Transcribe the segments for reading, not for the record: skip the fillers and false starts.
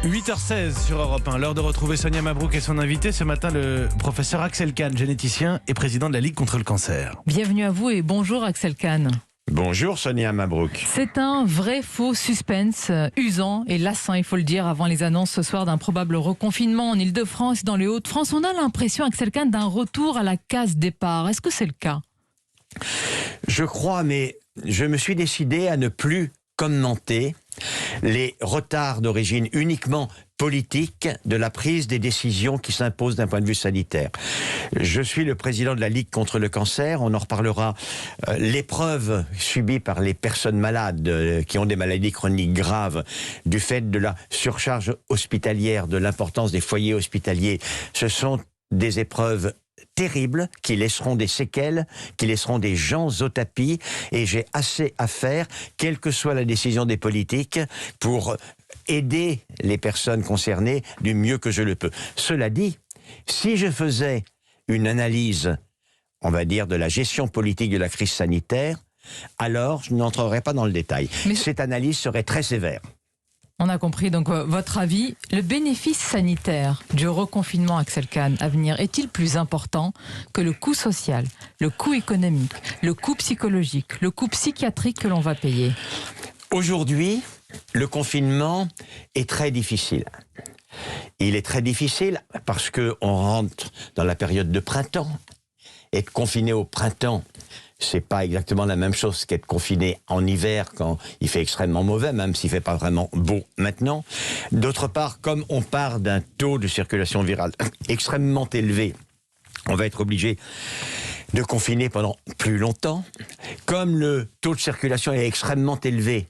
8h16 sur Europe 1, l'heure de retrouver Sonia Mabrouk et son invité ce matin, le professeur Axel Kahn, généticien et président de la Ligue contre le cancer. Bienvenue à vous et bonjour Axel Kahn. Bonjour Sonia Mabrouk. C'est un vrai faux suspense, usant et lassant, il faut le dire, avant les annonces ce soir d'un probable reconfinement en Ile-de-France et dans les Hauts-de-France. On a l'impression, Axel Kahn, d'un retour à la case départ. Est-ce que c'est le cas? Je crois, mais je me suis décidé à ne plus commenter les retards d'origine uniquement politique de la prise des décisions qui s'imposent d'un point de vue sanitaire. Je suis le président de la Ligue contre le cancer, on en reparlera. L'épreuve subie par les personnes malades qui ont des maladies chroniques graves du fait de la surcharge hospitalière, de l'importance des foyers hospitaliers, ce sont des épreuves terribles, qui laisseront des séquelles, qui laisseront des gens au tapis, et j'ai assez à faire, quelle que soit la décision des politiques, pour aider les personnes concernées du mieux que je le peux. Cela dit, si je faisais une analyse, on va dire, de la gestion politique de la crise sanitaire, alors je n'entrerai pas dans le détail. Mais cette analyse serait très sévère. On a compris, donc votre avis, le bénéfice sanitaire du reconfinement, Axel Kahn, à venir, est-il plus important que le coût social, le coût économique, le coût psychologique, le coût psychiatrique que l'on va payer? Aujourd'hui, le confinement est très difficile. Il est très difficile parce qu'on rentre dans la période de printemps. Être confiné au printemps, c'est pas exactement la même chose qu'être confiné en hiver quand il fait extrêmement mauvais, même s'il fait pas vraiment beau maintenant. D'autre part, comme on part d'un taux de circulation virale extrêmement élevé, on va être obligé de confiner pendant plus longtemps. Comme le taux de circulation est extrêmement élevé,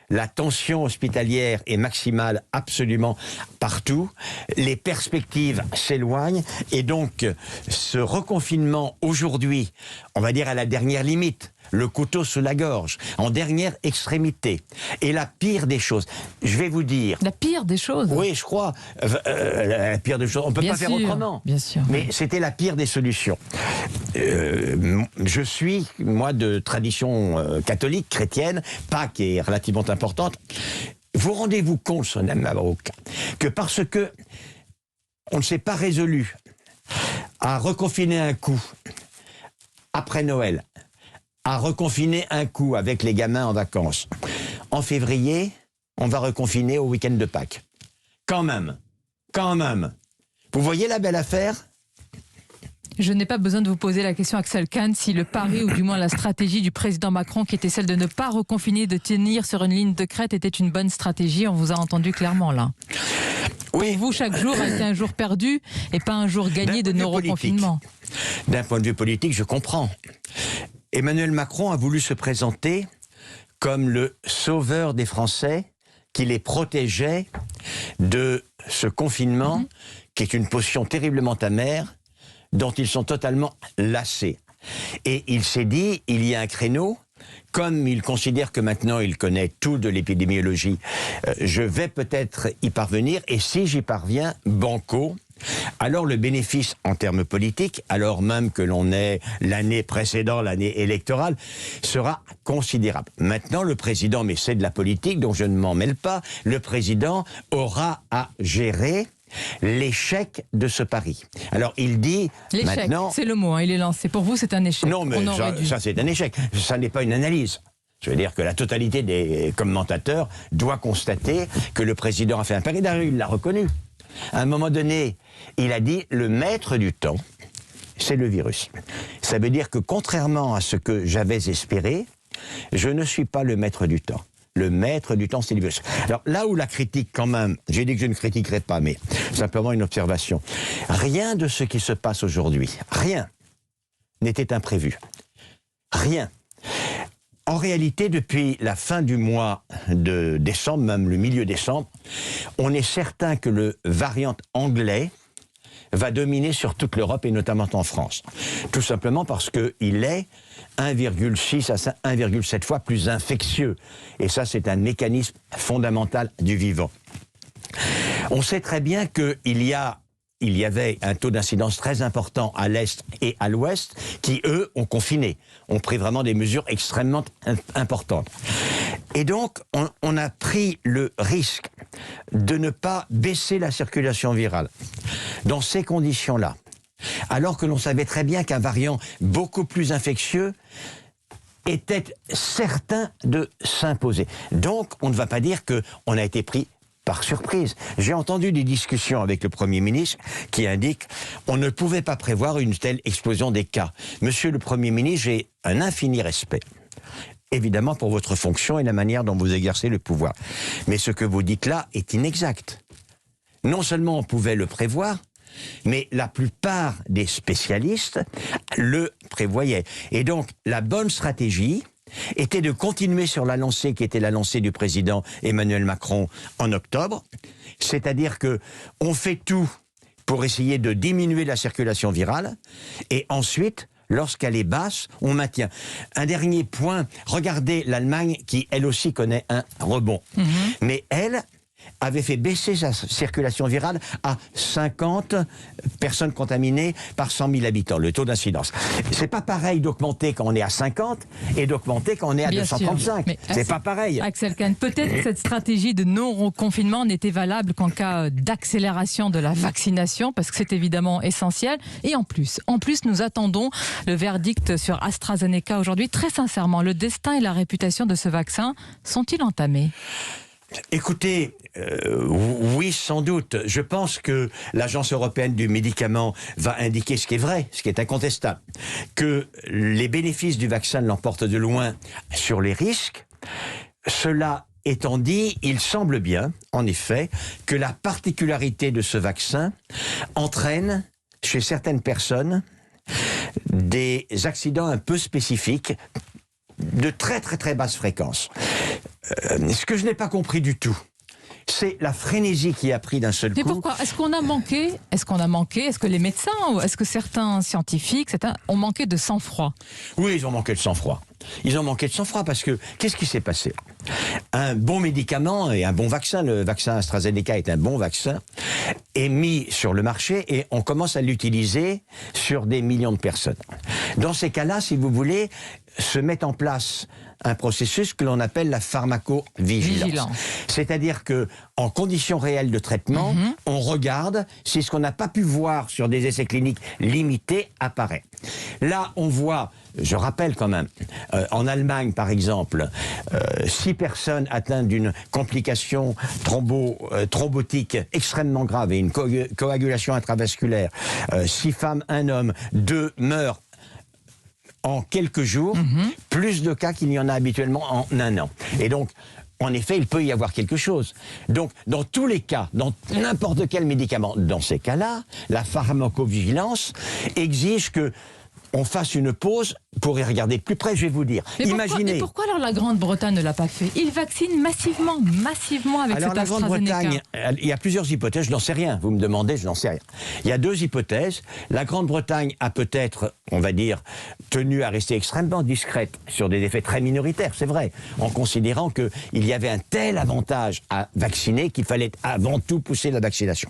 la tension hospitalière est maximale absolument partout, les perspectives s'éloignent, et donc ce reconfinement aujourd'hui, on va dire à la dernière limite, le couteau sous la gorge, en dernière extrémité, est la pire des choses. Je vais vous dire... La pire des choses? Oui, je crois. La pire des choses. On ne peut pas faire autrement. Bien sûr. Mais c'était la pire des solutions. Je suis, moi, de tradition catholique, chrétienne, Pâques est relativement importante. Vous rendez-vous compte, Sonia Mabrouk, que parce que on ne s'est pas résolu à reconfiner un coup après Noël, à reconfiner un coup avec les gamins en vacances, en février, on va reconfiner au week-end de Pâques. Quand même. Vous voyez la belle affaire ? Je n'ai pas besoin de vous poser la question, Axel Kahn, si le pari, ou du moins la stratégie du président Macron, qui était celle de ne pas reconfiner, de tenir sur une ligne de crête, était une bonne stratégie. On vous a entendu clairement là. Oui. Pour vous, chaque jour a été un jour perdu et pas un jour gagné de nos reconfinements. D'un point de vue politique, je comprends. Emmanuel Macron a voulu se présenter comme le sauveur des Français, qui les protégeait de ce confinement, qui est une potion terriblement amère, dont ils sont totalement lassés. Et il s'est dit, il y a un créneau, comme il considère que maintenant il connaît tout de l'épidémiologie, je vais peut-être y parvenir, et si j'y parviens, banco, alors le bénéfice en termes politiques, alors même que l'on est l'année précédente, l'année électorale, sera considérable. Maintenant, le président, mais c'est de la politique, donc je ne m'en mêle pas, le président aura à gérer l'échec de ce pari. Alors il dit maintenant... c'est le mot, hein, il est lancé. Pour vous, c'est un échec. Non, mais ça c'est un échec. Ça n'est pas une analyse. Je veux dire que la totalité des commentateurs doit constater que le président a fait un pari. D'ailleurs, il l'a reconnu. À un moment donné, il a dit le maître du temps, c'est le virus. Ça veut dire que contrairement à ce que j'avais espéré, je ne suis pas le maître du temps. Le maître du temps, c'est le virus. Alors là où la critique quand même, j'ai dit que je ne critiquerai pas, mais simplement une observation. Rien de ce qui se passe aujourd'hui, rien, n'était imprévu. Rien. En réalité, depuis la fin du mois de décembre, même le milieu décembre, on est certain que le variant anglais va dominer sur toute l'Europe et notamment en France. Tout simplement parce qu'il est 1,6 à 1,7 fois plus infectieux. Et ça, c'est un mécanisme fondamental du vivant. On sait très bien qu'il y avait un taux d'incidence très important à l'Est et à l'Ouest qui, eux, ont confiné, ont pris vraiment des mesures extrêmement importantes. Et donc, on a pris le risque de ne pas baisser la circulation virale. Dans ces conditions-là, alors que l'on savait très bien qu'un variant beaucoup plus infectieux était certain de s'imposer. Donc, on ne va pas dire qu'on a été pris par surprise. J'ai entendu des discussions avec le Premier ministre qui indiquent qu'on ne pouvait pas prévoir une telle explosion des cas. Monsieur le Premier ministre, j'ai un infini respect, évidemment, pour votre fonction et la manière dont vous exercez le pouvoir. Mais ce que vous dites là est inexact. Non seulement on pouvait le prévoir, mais la plupart des spécialistes le prévoyaient. Et donc, la bonne stratégie était de continuer sur la lancée qui était la lancée du président Emmanuel Macron en octobre, c'est-à-dire que on fait tout pour essayer de diminuer la circulation virale, et ensuite, lorsqu'elle est basse, on maintient. Un dernier point, regardez l'Allemagne qui, elle aussi, connaît un rebond. Mais elle avait fait baisser sa circulation virale à 50 personnes contaminées par 100 000 habitants, le taux d'incidence. C'est pas pareil d'augmenter quand on est à 50 et d'augmenter quand on est à 235. C'est pas pareil. Axel Kahn, peut-être que cette stratégie de non-reconfinement n'était valable qu'en cas d'accélération de la vaccination, parce que c'est évidemment essentiel. Et en plus, nous attendons le verdict sur AstraZeneca aujourd'hui. Très sincèrement, le destin et la réputation de ce vaccin sont-ils entamés ? Écoutez, oui, sans doute. Je pense que l'Agence européenne du médicament va indiquer ce qui est vrai, ce qui est incontestable, que les bénéfices du vaccin l'emportent de loin sur les risques. Cela étant dit, il semble bien, en effet, que la particularité de ce vaccin entraîne chez certaines personnes des accidents un peu spécifiques de très très très basse fréquence. Ce que je n'ai pas compris du tout, c'est la frénésie qui a pris d'un seul coup. Mais pourquoi ? Est-ce qu'on a manqué ? Est-ce que les médecins, ou est-ce que certains scientifiques ont manqué de sang-froid ? Oui, ils ont manqué de sang-froid. Ils ont manqué de sang-froid parce que, qu'est-ce qui s'est passé ? Un bon médicament et un bon vaccin, le vaccin AstraZeneca est un bon vaccin, est mis sur le marché et on commence à l'utiliser sur des millions de personnes. Dans ces cas-là, si vous voulez, se met en place un processus que l'on appelle la pharmacovigilance. C'est-à-dire que, en conditions réelles de traitement, on regarde si ce qu'on n'a pas pu voir sur des essais cliniques limités apparaît. Là, on voit, je rappelle quand même, en Allemagne par exemple, 6 personnes atteintes d'une complication thrombotique extrêmement grave et une coagulation intravasculaire, 6 femmes, 1 homme, 2 meurent en quelques jours, plus de cas qu'il n'y en a habituellement en 1 an. Et donc, en effet, il peut y avoir quelque chose. Donc, dans tous les cas, dans n'importe quel médicament, dans ces cas-là, la pharmacovigilance exige que on fasse une pause pour y regarder plus près, je vais vous dire. Mais pourquoi alors la Grande-Bretagne ne l'a pas fait ? Ils vaccinent massivement avec cette AstraZeneca. Alors la Grande-Bretagne, il y a plusieurs hypothèses, je n'en sais rien. Vous me demandez, je n'en sais rien. Il y a 2 hypothèses. La Grande-Bretagne a peut-être, on va dire, tenu à rester extrêmement discrète sur des effets très minoritaires, c'est vrai, en considérant qu'il y avait un tel avantage à vacciner qu'il fallait avant tout pousser la vaccination.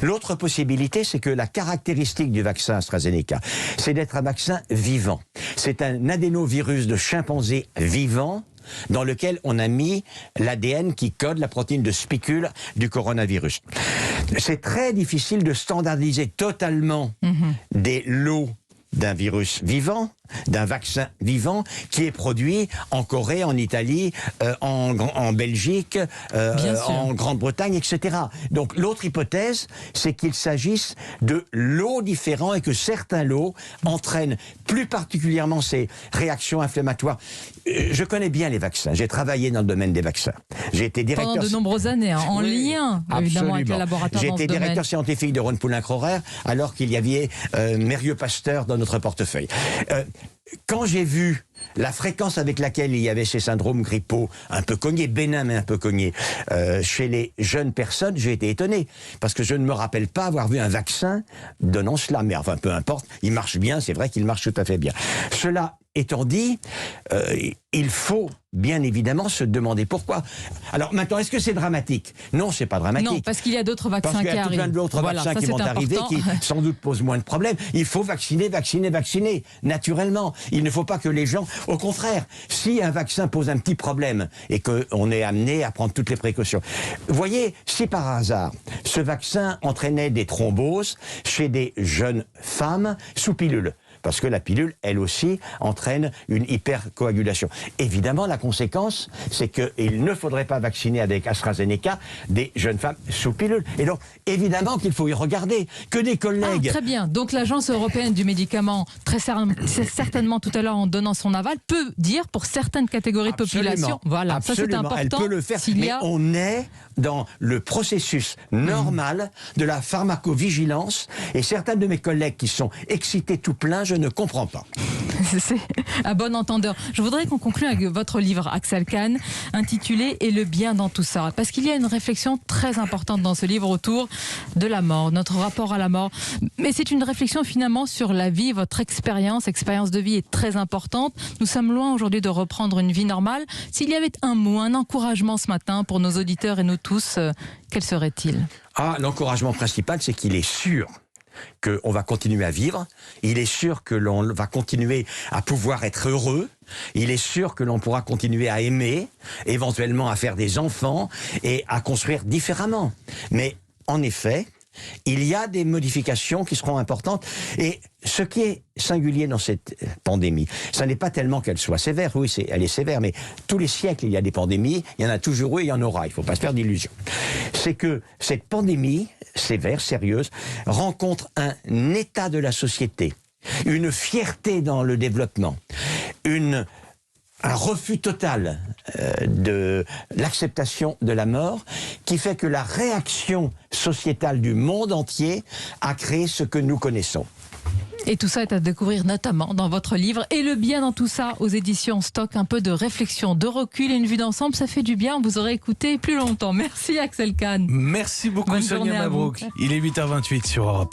L'autre possibilité, c'est que la caractéristique du vaccin AstraZeneca, c'est d'être un vaccin vivant. C'est un adénovirus de chimpanzé vivant dans lequel on a mis l'ADN qui code la protéine de spicule du coronavirus. C'est très difficile de standardiser totalement des lots d'un virus vivant, d'un vaccin vivant qui est produit en Corée, en Italie, en Belgique, en Grande-Bretagne, etc. Donc l'autre hypothèse, c'est qu'il s'agisse de lots différents et que certains lots entraînent plus particulièrement ces réactions inflammatoires. Je connais bien les vaccins, j'ai travaillé dans le domaine des vaccins. J'ai été directeur... Pendant de nombreuses années, en lien évidemment avec le laboratoire dans ce domaine. J'ai été directeur scientifique de Rhône-Poulenc-Rorer alors qu'il y avait Mérieux Pasteur dans notre portefeuille. Quand j'ai vu la fréquence avec laquelle il y avait ces syndromes grippaux un peu cognés, bénins mais un peu cognés, chez les jeunes personnes, j'ai été étonné. Parce que je ne me rappelle pas avoir vu un vaccin donnant cela. Mais enfin, peu importe, il marche bien, c'est vrai qu'il marche tout à fait bien. Cela étant dit, il faut bien évidemment se demander pourquoi. Alors maintenant, est-ce que c'est dramatique? Non, c'est pas dramatique. Non, parce qu'il y a d'autres vaccins Parce qu'il y a qui tout plein arrivent. d'autres vaccins qui vont arriver, qui sans doute posent moins de problèmes. Il faut vacciner, naturellement. Il ne faut pas que les gens... Au contraire, si un vaccin pose un petit problème et qu'on est amené à prendre toutes les précautions. Vous voyez, si par hasard, ce vaccin entraînait des thromboses chez des jeunes femmes sous pilule, parce que la pilule, elle aussi, entraîne une hypercoagulation. Évidemment, la conséquence, c'est qu'il ne faudrait pas vacciner avec AstraZeneca des jeunes femmes sous pilule. Et donc, évidemment qu'il faut y regarder. Que des collègues... Ah, très bien. Donc, l'Agence européenne du médicament, très certainement tout à l'heure en donnant son aval, peut dire pour certaines catégories de population... Voilà, absolument, ça c'est important. Elle peut le faire, mais on est dans le processus normal de la pharmacovigilance. Et certains de mes collègues qui sont excités tout plein, je ne comprends pas. C'est à bon entendeur. Je voudrais qu'on conclue avec votre livre, Axel Kahn, intitulé « Et le bien dans tout ça ». Parce qu'il y a une réflexion très importante dans ce livre autour de la mort, notre rapport à la mort. Mais c'est une réflexion finalement sur la vie, votre expérience de vie est très importante. Nous sommes loin aujourd'hui de reprendre une vie normale. S'il y avait un mot, un encouragement ce matin pour nos auditeurs et nous tous, quel serait-il? L'encouragement principal, c'est qu'il est sûr qu'on va continuer à vivre, il est sûr que l'on va continuer à pouvoir être heureux, il est sûr que l'on pourra continuer à aimer, éventuellement à faire des enfants et à construire différemment. Mais en effet, il y a des modifications qui seront importantes. Et ce qui est singulier dans cette pandémie, ça n'est pas tellement qu'elle soit sévère, oui, elle est sévère, mais tous les siècles, il y a des pandémies, il y en a toujours eu et il y en aura, il ne faut pas se faire d'illusions. C'est que cette pandémie sévère, sérieuse, rencontre un état de la société, une fierté dans le développement, un refus total de l'acceptation de la mort qui fait que la réaction sociétale du monde entier a créé ce que nous connaissons. Et tout ça est à découvrir notamment dans votre livre. Et le bien dans tout ça, aux éditions Stock, un peu de réflexion, de recul et une vue d'ensemble, ça fait du bien. Vous aurez écouté plus longtemps. Merci Axel Kahn. Merci beaucoup Sonia Mabrouk. Il est 8h28 sur Europe 1.